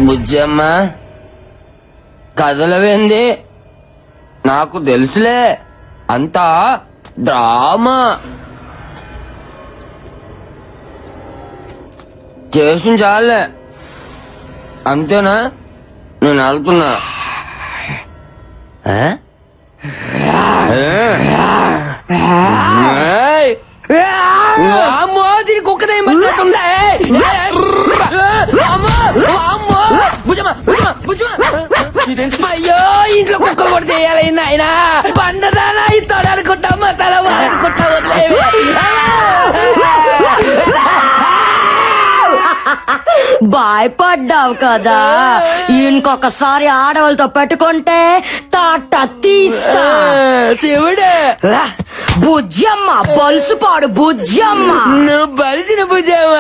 బుజ్జమ్మ కదలవేంది? నాకు తెలుసులే, అంతా డ్రామా చేసిన చాలే. అంతేనా? నేను వెళ్తున్నా. అమ్మో, దీని కుక్కదేం పట్టుకుందా? అయ్యో, ఇంట్లో కుక్క కూడా తీయాలి నాయనా. పండదానా ఇస్తాడు అనుకుంటా, మసాలా అనుకుంటా. భయపడ్డావు కదా, ఇంకొకసారి ఆడవాళ్ళతో పెట్టుకుంటే తాట తీస్తా. చెవుడే బుజ్జమ్మ, బలుసు పాడు బుజ్జమ్మ. నువ్వు బలిసిన బుజ్జమ్మ.